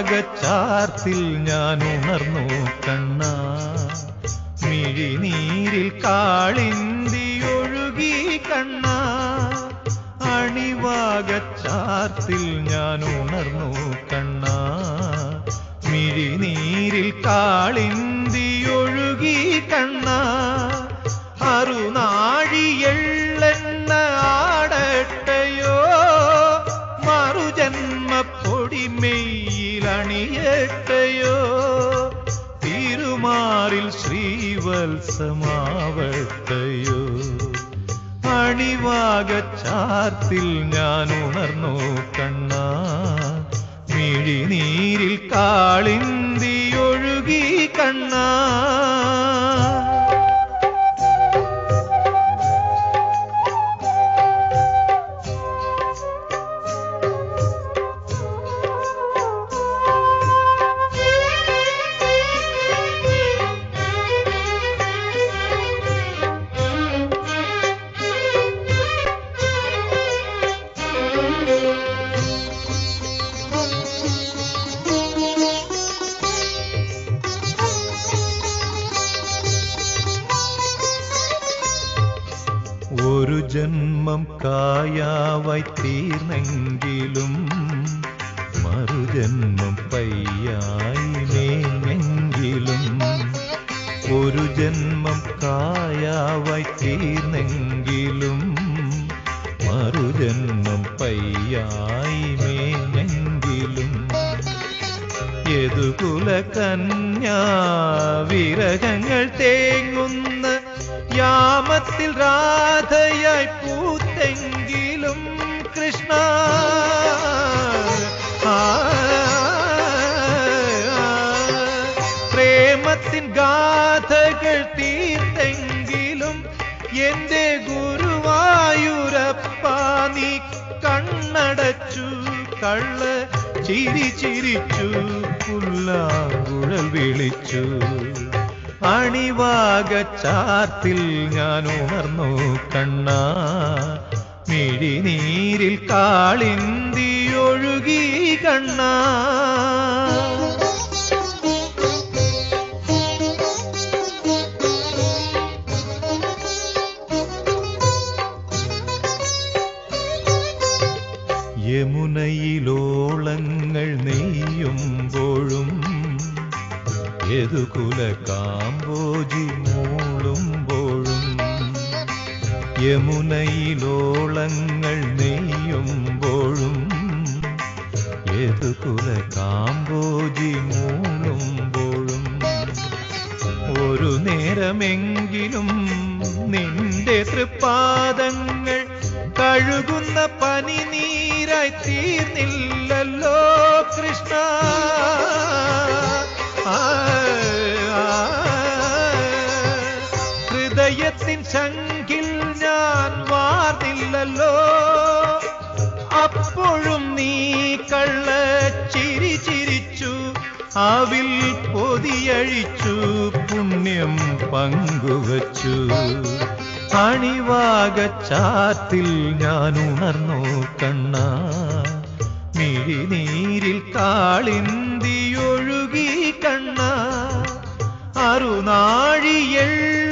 അണിവാകച്ചാർത്തിൽ ഞാൻ ഉണർന്നു കണ്ണാ, മിഴിനീരിൽ കാളിന്തി ഒഴുകി കണ്ണാ. അണിവാകച്ചാർത്തിൽ ഞാൻ ഉണർന്നു കണ്ണാ, മിഴിനീരിൽ കാളിന്തി ഒഴുകി കണ്ണാ. അറുനാഴിയെള്ളെണ്ണ ആടട്ടയോ, മറുജന്മപ്പൊടിമെയിലണിയട്ടയോ, തിരുമാറിൽ ശ്രീവത്സമാവട്ടയോ. അണിവാകച്ചാർത്തിൽ ഞാൻ ഉണർന്നു കണ്ണാ, മിഴിനീരിൽ കാളിന്തി ഒഴുകി കണ്ണാ. ഒരു ജന്മം കായാവായി തീർന്നെങ്കിലും മറുജന്മം പയ്യായി മേഞ്ഞെങ്കിലും. ഒരു ജന്മം കായാവായി തീർന്നെങ്കിലും മറുജന്മം പയ്യായി മേഞ്ഞെങ്കിലും. യദുകുല കന്യാ വിരഹങ്ങൾ തേങ്ങുന്ന യാമത്തിൽ രാധയായി പൂത്തെങ്കിലും കൃഷ്ണ. പ്രേമത്തിൻ ഗാഥകൾ തീർത്തെങ്കിലും എന്റെ ഗുരുവായൂരപ്പ നീ കണ്ണടച്ചു, കള്ള ചിരി ചിരിച്ചു, പുല്ലാങ്കുഴൽ വിളിച്ചു. അണിവാകച്ചാർത്തിൽ ഞാൻ ഉണർന്നു കണ്ണാ, മിഴിനീരിൽ കാളിന്തി ഒഴുകി കണ്ണാ. യമുനയിലോളങ്ങൾ നെയ്യുമ്പോഴും യദുകുല കാമ്പോജി മൂളുമ്പോഴും. യമുനയിലോളങ്ങൾ നെയ്യുമ്പോഴും യദുകുല കാമ്പോജി മൂളുമ്പോഴും. ഒരു നേരമെങ്കിലും നിന്റെ തൃപ്പാദങ്ങൾ കഴുകുന്ന പനിനീരായി തീർന്നില്ലല്ലോ കൃഷ്ണ. ഹൃദയത്തിൻ ശങ്കിൽ ഞാൻ വാർന്നില്ലല്ലോ, അപ്പോഴും നീ കള്ള ചിരി ചിരിച്ചു, അവിൽ പൊതിയഴിച്ചു, പുണ്യം പങ്കുവച്ചു. അണിവാകച്ചാർത്തിൽ ഞാൻ ഉണർന്നു കണ്ണാ, മിഴിനീരിൽ കാളിന്തി ഒഴുകി കണ്ണാ. അറുനാഴിയെള്ള